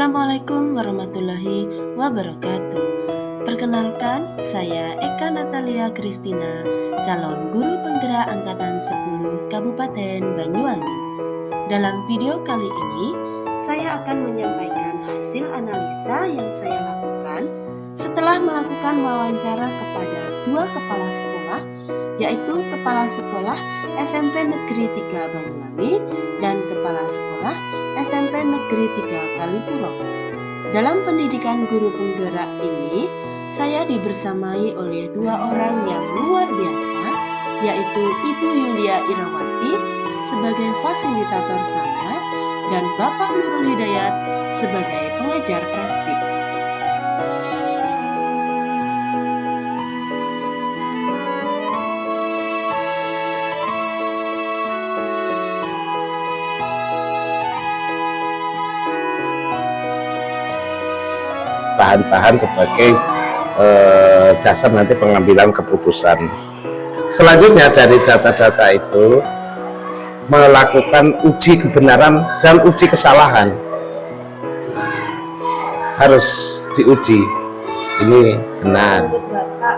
Assalamualaikum warahmatullahi wabarakatuh. Perkenalkan, saya Eka Natalia Kristina, calon guru penggerak angkatan 10 Kabupaten Banyuwangi. Dalam video kali ini, saya akan menyampaikan hasil analisa yang saya lakukan setelah melakukan wawancara kepada dua kepala sekolah, yaitu Kepala Sekolah SMP Negeri 3 Banyuwangi dan Kepala Sekolah SMP Negeri 3 Kalipuro. Dalam pendidikan guru penggerak ini, saya dibersamai oleh dua orang yang luar biasa, yaitu Ibu Yulia Irawati sebagai fasilitator saya dan Bapak Nurul Hidayat sebagai pengajar praktik. Bahan-bahan sebagai dasar nanti pengambilan keputusan. Selanjutnya dari data-data itu melakukan uji kebenaran dan uji kesalahan. Harus diuji ini benar. Menurut Bapak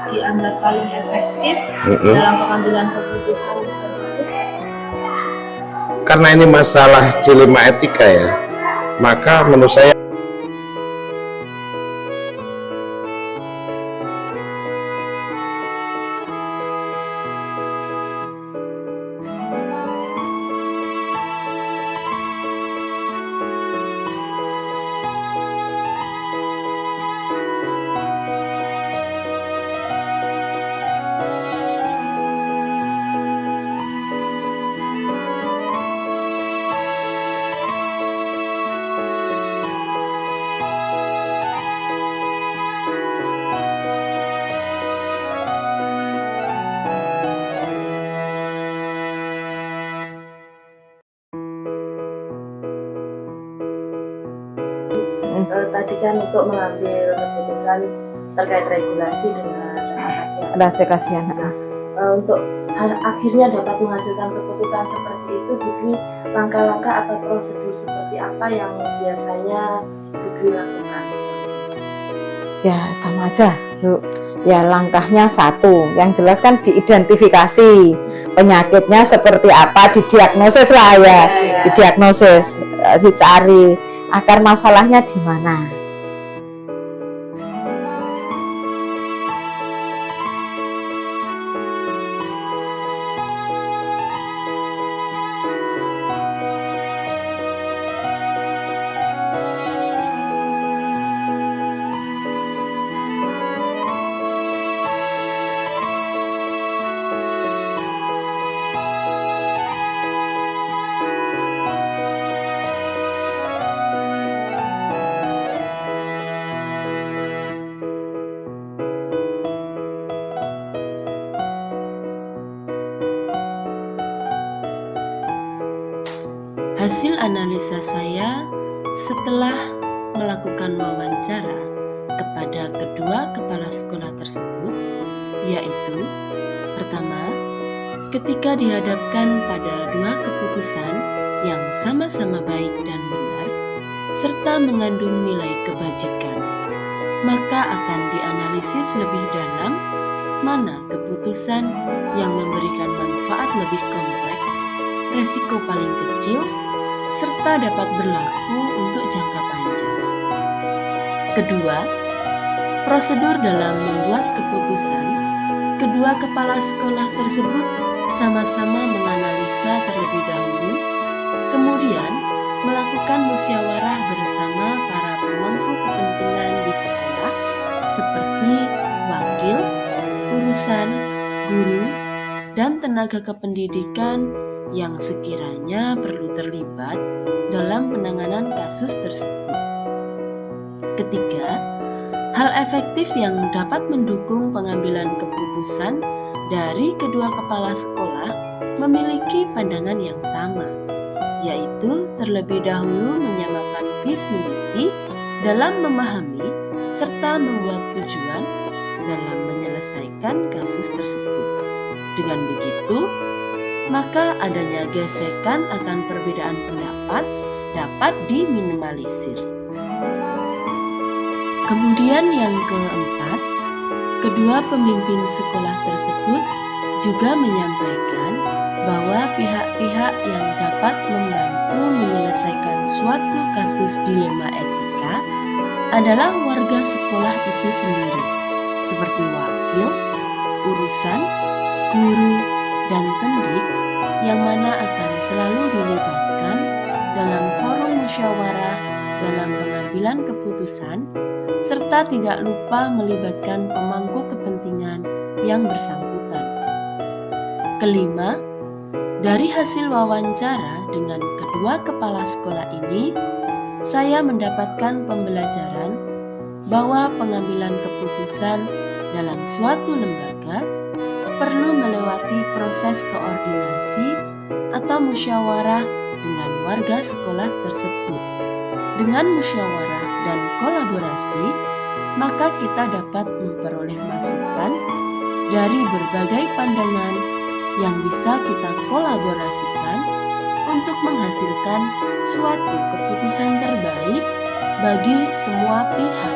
dianggap paling efektif dalam pengambilan keputusan tersebut? Karena ini masalah dilema etika ya, maka menurut saya Tadi kan untuk mengambil keputusan terkait regulasi dengan rasa kasihan. Untuk akhirnya dapat menghasilkan keputusan seperti itu, Budwi, langkah-langkah atau prosedur seperti apa yang biasanya Budwi lakukan? Ya sama aja, Bu. Ya langkahnya satu, yang jelas kan diidentifikasi penyakitnya seperti apa, didiagnosis lah ya. Didiagnosis, dicari akar masalahnya di mana. Hasil analisa saya setelah melakukan wawancara kepada kedua kepala sekolah tersebut, yaitu pertama, ketika dihadapkan pada dua keputusan yang sama-sama baik dan benar, serta mengandung nilai kebajikan, maka akan dianalisis lebih dalam mana keputusan yang memberikan manfaat lebih kompleks, resiko paling kecil, serta dapat berlaku untuk jangka panjang. Kedua, prosedur dalam membuat keputusan. Kedua kepala sekolah tersebut sama-sama menganalisa terlebih dahulu, kemudian melakukan musyawarah bersama para pemangku kepentingan di sekolah seperti wakil, urusan, guru, dan tenaga kependidikan yang sekiranya perlu terlibat dalam penanganan kasus tersebut. Ketiga, hal efektif yang dapat mendukung pengambilan keputusan dari kedua kepala sekolah memiliki pandangan yang sama, yaitu terlebih dahulu menyamakan visi misi dalam memahami serta membuat tujuan dalam menyelesaikan kasus tersebut. Dengan begitu, maka adanya gesekan akan perbedaan pendapat dapat diminimalisir. Kemudian yang keempat, kedua pemimpin sekolah tersebut juga menyampaikan bahwa pihak-pihak yang dapat membantu menyelesaikan suatu kasus dilema etika adalah warga sekolah itu sendiri, seperti wakil, urusan, guru, dan pendik yang mana akan selalu dilibatkan dalam forum musyawarah dalam pengambilan keputusan, serta tidak lupa melibatkan pemangku kepentingan yang bersangkutan. Kelima, dari hasil wawancara dengan kedua kepala sekolah ini, saya mendapatkan pembelajaran bahwa pengambilan keputusan dalam suatu lembaga perlu melewati proses koordinasi atau musyawarah dengan warga sekolah tersebut. Dengan musyawarah dan kolaborasi, maka kita dapat memperoleh masukan dari berbagai pandangan yang bisa kita kolaborasikan untuk menghasilkan suatu keputusan terbaik bagi semua pihak.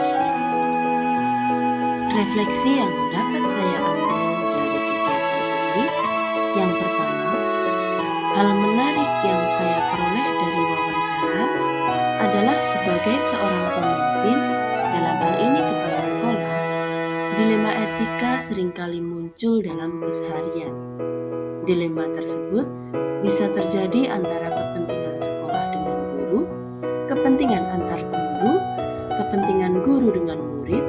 Refleksi yang dapat saya ambil dari kegiatan ini, yang pertama, hal menarik yang saya peroleh dari wawancara adalah sebagai seorang pemimpin, dalam hal ini kepala sekolah, dilema etika seringkali muncul dalam keseharian. Dilema tersebut bisa terjadi antara kepentingan sekolah dengan guru, kepentingan antar guru, kepentingan guru dengan murid,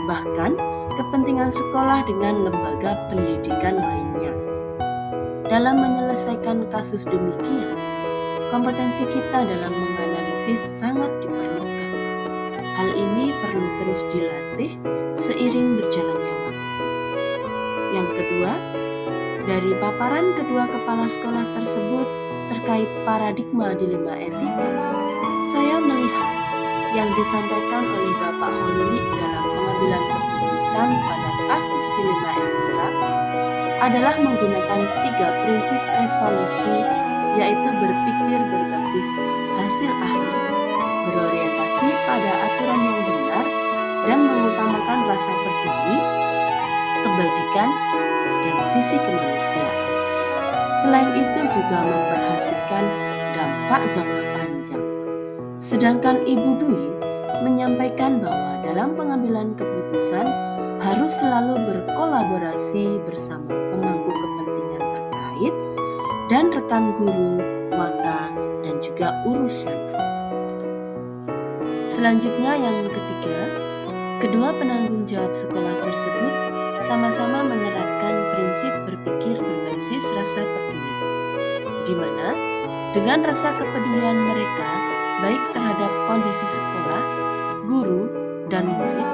bahkan kepentingan sekolah dengan lembaga pendidikan lainnya. Dalam menyelesaikan kasus demikian, kompetensi kita dalam menganalisis sangat diperlukan. Hal ini perlu terus dilatih seiring berjalannya waktu. Yang kedua, dari paparan kedua kepala sekolah tersebut terkait paradigma dilema etika, saya melihat yang disampaikan oleh Bapak Holili dalam pengambilan keputusan pada kasus dilema etika adalah menggunakan 3 prinsip resolusi, yaitu berpikir berbasis hasil akhir, berorientasi pada aturan yang benar, dan mengutamakan rasa peduli, kebajikan, dan sisi kemanusiaan. Selain itu juga memperhatikan dampak jangka panjang. Sedangkan Ibu Dwi menyampaikan bahwa dalam pengambilan keputusan harus selalu berkolaborasi bersama pemangku kepentingan terkait dan rekan guru, waka, dan juga urusan. Selanjutnya yang ketiga, kedua penanggung jawab sekolah tersebut sama-sama menerapkan prinsip berpikir berbasis rasa peduli, di mana dengan rasa kepedulian mereka baik terhadap kondisi sekolah, guru, dan murid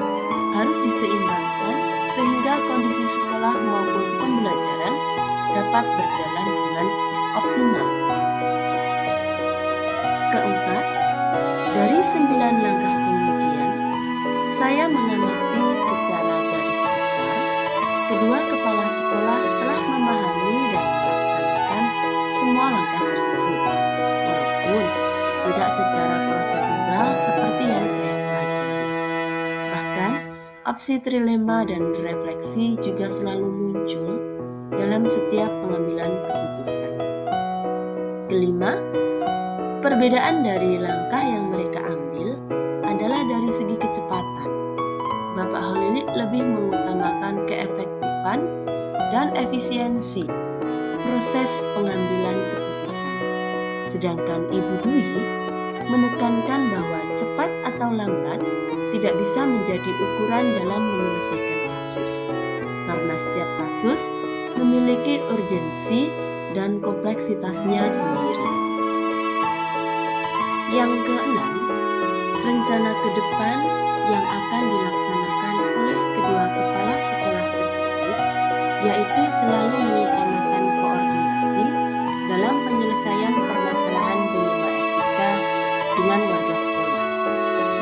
harus diseimbangkan sehingga kondisi sekolah maupun pembelajaran dapat berjalan dengan optimal. Keempat, dari 9 langkah pengujian, saya mengamati secara garis besar kedua kepala sekolah telah memahami dan melaksanakan semua langkah tersebut, walaupun tidak secara prosedural seperti yang saya pelajari. Bahkan, opsi trilema dan refleksi juga selalu muncul dalam setiap pengambilan keputusan. Kelima, perbedaan dari langkah yang mereka ambil adalah dari segi kecepatan. Bapak Holili lebih mengutamakan keefektifan dan efisiensi proses pengambilan keputusan. Sedangkan Ibu Dwi menekankan bahwa cepat atau lambat tidak bisa menjadi ukuran dalam menyelesaikan kasus, karena setiap kasus memiliki urgensi dan kompleksitasnya sendiri. Yang keenam, rencana ke depan yang akan dilaksanakan oleh kedua kepala sekolah tersebut, yaitu selalu mengutamakan koordinasi dalam penyelesaian permasalahan dilema etika dengan warga sekolah,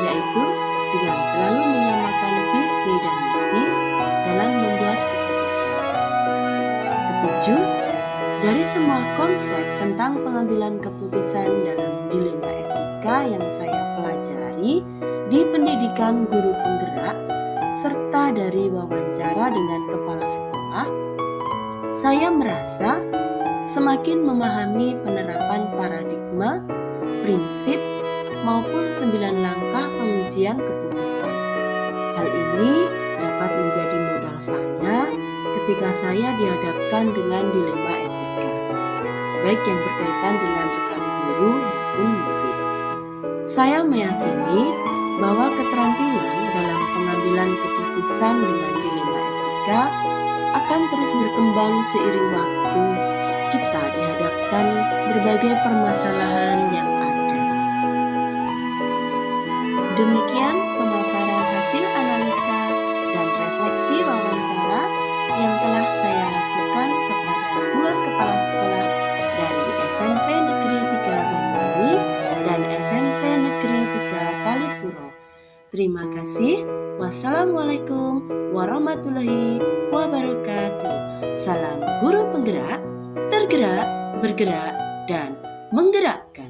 yaitu dengan selalu menyamakan visi dan misi dalam membuat keputusan. Ketujuh, dari semua konsep tentang pengambilan keputusan dalam dilema etika yang saya pelajari di pendidikan guru penggerak, serta dari wawancara dengan kepala sekolah, saya merasa semakin memahami penerapan paradigma, prinsip, maupun 9 langkah pengujian keputusan. Hal ini dapat menjadi modal saya ketika saya dihadapkan dengan dilema etika, baik yang berkaitan dengan rekan guru maupun murid. Saya meyakini bahwa keterampilan dalam pengambilan keputusan dengan dilema etika akan terus berkembang seiring waktu kita dihadapkan berbagai permasalahan yang ada. Demikian pemaparan hasil analisa dan refleksi wawancara yang telah saya lakukan kepada 2 kepala sekolah dari SMP Negeri 3 Banyuwangi dan SMP Negeri 3 Kalipuro. Terima kasih. Wassalamualaikum warahmatullahi wabarakatuh. Salam guru penggerak, tergerak, bergerak, dan menggerakkan.